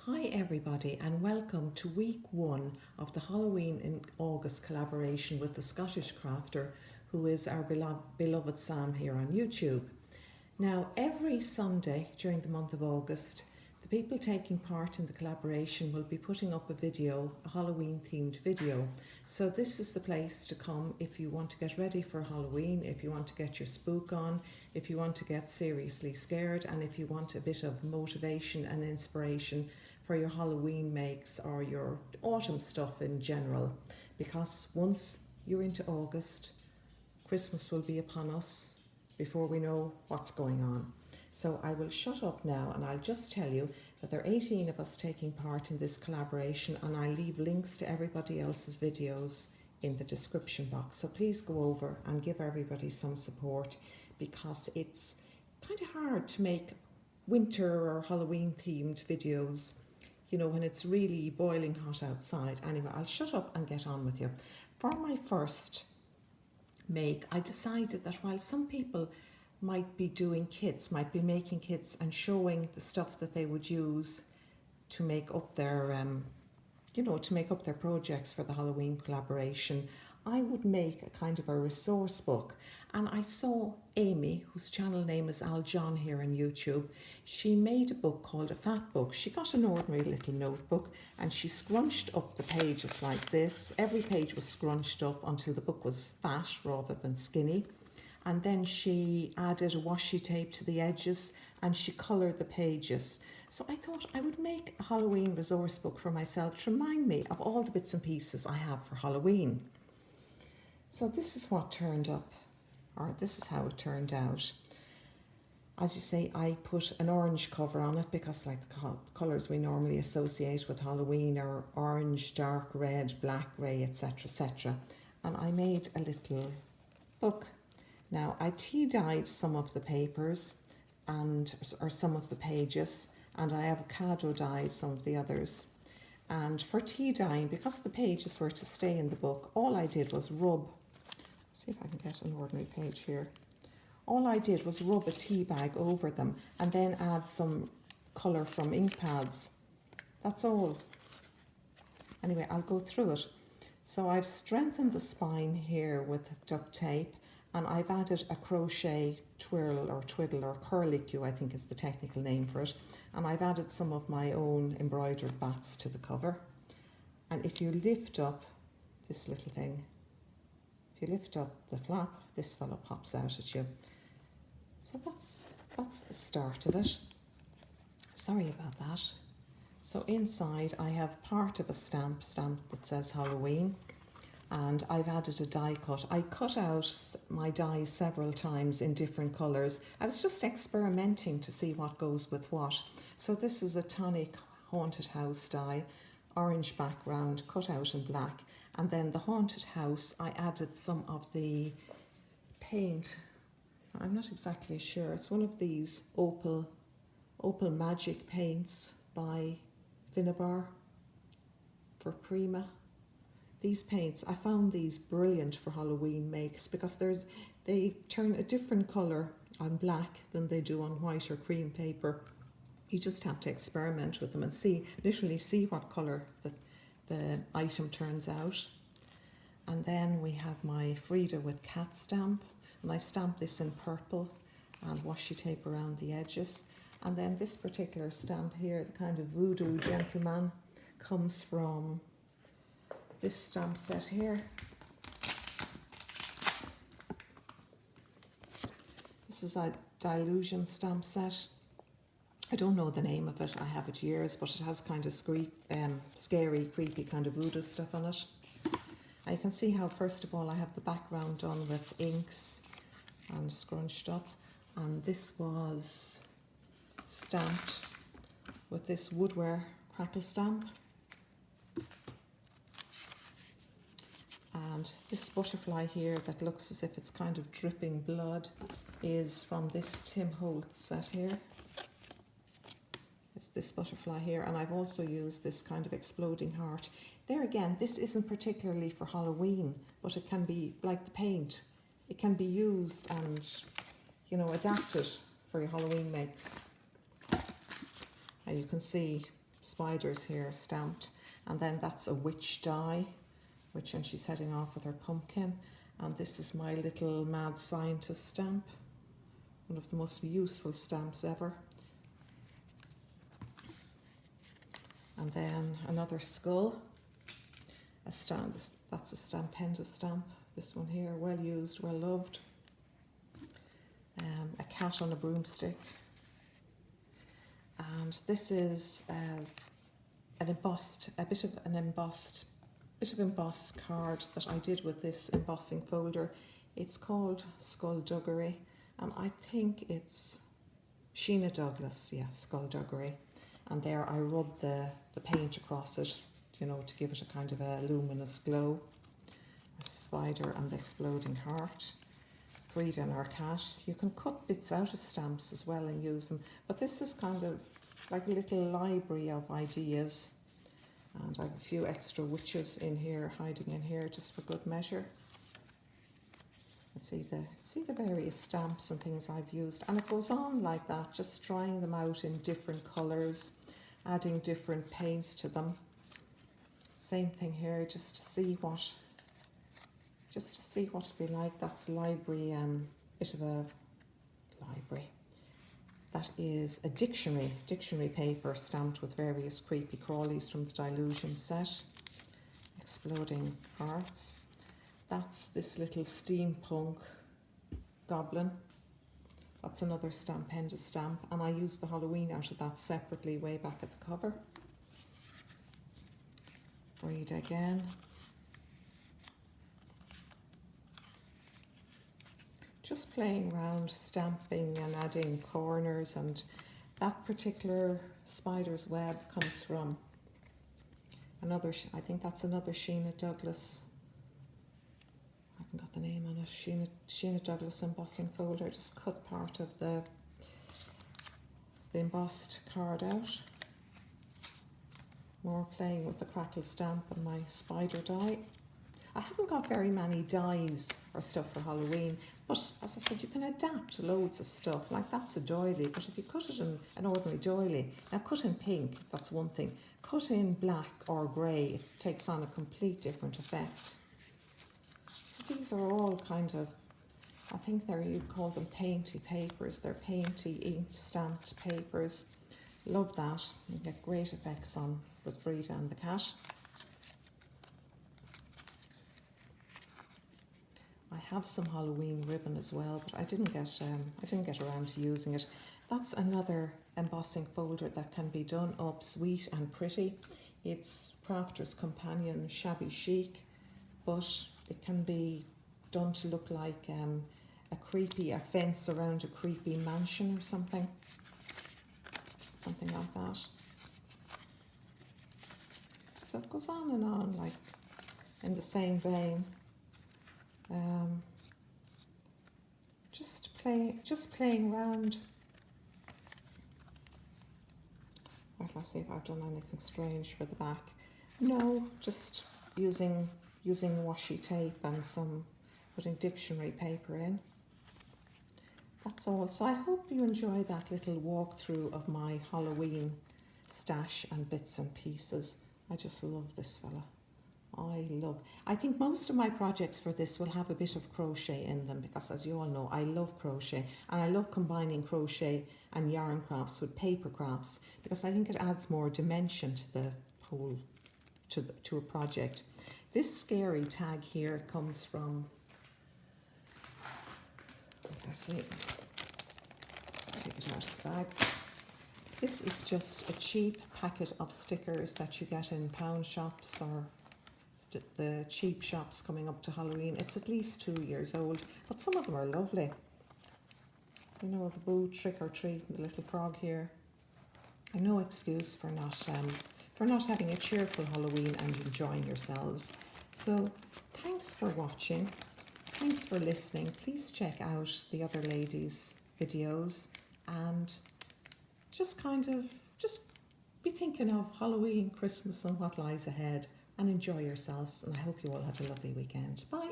Hi everybody and welcome to week 1 of the Halloween in August collaboration with the Scottish crafter who is our beloved Sam here on YouTube. Now every Sunday during the month of August the people taking part in the collaboration will be putting up a video, a Halloween themed video. So this is the place to come if you want to get ready for Halloween, if you want to get your spook on, if you want to get seriously scared, and if you want a bit of motivation and inspiration for your Halloween makes or your autumn stuff in general. Because once you're into August, Christmas will be upon us before we know what's going on. So I will shut up now and I'll just tell you that there are 18 of us taking part in this collaboration, and I'll leave links to everybody else's videos in the description box. So please go over and give everybody some support, because it's kind of hard to make winter or Halloween themed videos, you know, when it's really boiling hot outside. Anyway, I'll shut up and get on with you. For my first make, I decided that while some people might be doing kits, might be making kits and showing the stuff that they would use to make up their, to make up their projects for the Halloween collaboration, I would make a kind of a resource book. And I saw Amy, whose channel name is Al John here on YouTube, she made a book called a fat book. She got an ordinary little notebook and she scrunched up the pages like this. Every page was scrunched up until the book was fat rather than skinny. And then she added a washi tape to the edges and she coloured the pages. So I thought I would make a Halloween resource book for myself to remind me of all the bits and pieces I have for Halloween. So this is what turned up, or this is how it turned out. As you say, I put an orange cover on it because like the colours we normally associate with Halloween are orange, dark red, black, grey, etc, etc. And I made a little book. Now I tea dyed some of the papers or some of the pages, and I avocado dyed some of the others. And for tea dyeing, because the pages were to stay in the book, all I did was rub, see if I can get an ordinary page here. All I did was rub a tea bag over them and then add some colour from ink pads. That's all. Anyway, I'll go through it. So I've strengthened the spine here with duct tape, and I've added a crochet twirl or twiddle or curlicue, I think is the technical name for it. And I've added some of my own embroidered bats to the cover. And if you lift up this little thing, if you lift up the flap, this fellow pops out at you. So that's the start of it. Sorry about that. So inside I have part of a stamp that says Halloween. And I've added a die cut. I cut out my dies several times in different colours. I was just experimenting to see what goes with what. So this is a tonic haunted house die, orange background, cut out in black. And then the haunted house, I added some of the paint. I'm not exactly sure. It's one of these opal magic paints by Vinabar for Prima. These paints, I found these brilliant for Halloween makes because they turn a different colour on black than they do on white or cream paper. You just have to experiment with them and literally see what colour the item turns out. And then we have my Frida with cat stamp, and I stamped this in purple and washi tape around the edges. And then this particular stamp here, the kind of voodoo gentleman, comes from this stamp set here. This is a Dilution stamp set. I don't know the name of it, I have it years, but it has kind of scary, creepy kind of voodoo stuff on it. And you can see how first of all I have the background done with inks and scrunched up, and this was stamped with this woodware crackle stamp. And this butterfly here that looks as if it's kind of dripping blood is from this Tim Holtz set here. It's this butterfly here, and I've also used this kind of exploding heart. There again, this isn't particularly for Halloween, but it can be like the paint. It can be used and, you know, adapted for your Halloween makes. And you can see spiders here stamped. And then that's a witch die, and she's heading off with her pumpkin. And this is my little mad scientist stamp, one of the most useful stamps ever. And then another skull, a stamp, that's a Stampenda stamp, this one here, well used, well loved. A cat on a broomstick. And this is a bit of embossed card that I did with this embossing folder. It's called Skullduggery, and I think it's Sheena Douglas, yeah, Skullduggery. And there I rubbed the paint across it, you know, to give it a kind of a luminous glow. A spider and the exploding heart. Frida and our cat. You can cut bits out of stamps as well and use them, but this is kind of like a little library of ideas. And I have a few extra witches in here, hiding in here just for good measure. And see the various stamps and things I've used, and it goes on like that, just trying them out in different colours, adding different paints to them. Same thing here, just to see what it'd be like. That's library, bit of a library. That is a dictionary paper stamped with various creepy crawlies from the Dilution set. Exploding hearts. That's this little steampunk goblin. That's another Stampenda stamp, and I used the Halloween out of that separately way back at the cover. Frida again. Just playing around, stamping and adding corners, and that particular spider's web comes from another, I think that's another Sheena Douglas. I haven't got the name on it. Sheena Douglas embossing folder. Just cut part of the embossed card out. More playing with the crackle stamp and my spider die. I haven't got very many dies or stuff for Halloween, but as I said, you can adapt to loads of stuff. Like that's a doily, but if you cut it in an ordinary doily, now cut in pink, that's one thing. Cut in black or grey, it takes on a complete different effect. So these are all kind of, I think you'd call them painty papers. They're painty, inked, stamped papers. Love that. You get great effects on with Frida and the cat. I have some Halloween ribbon as well, but I didn't get around to using it. That's another embossing folder that can be done up sweet and pretty. It's Crafter's Companion Shabby Chic, but it can be done to look like a fence around a creepy mansion or something like that. So it goes on and on, like in the same vein. Just playing around. Right, let's see if I've done anything strange for the back. No, just using washi tape and putting dictionary paper in. That's all. So I hope you enjoy that little walkthrough of my Halloween stash and bits and pieces. I just love this fella. I think most of my projects for this will have a bit of crochet in them, because as you all know, I love crochet, and I love combining crochet and yarn crafts with paper crafts, because I think it adds more dimension to the whole, to a project. This scary tag here comes from, let's see, take it out of the bag. This is just a cheap packet of stickers that you get in pound shops or the cheap shops coming up to Halloween. It's at least 2 years old, but some of them are lovely. You know, the Boo Trick or Treat and the little frog here. And no excuse for not having a cheerful Halloween and enjoying yourselves. So thanks for watching. Thanks for listening. Please check out the other ladies' videos, and just be thinking of Halloween, Christmas and what lies ahead, and enjoy yourselves. And I hope you all had a lovely weekend. Bye.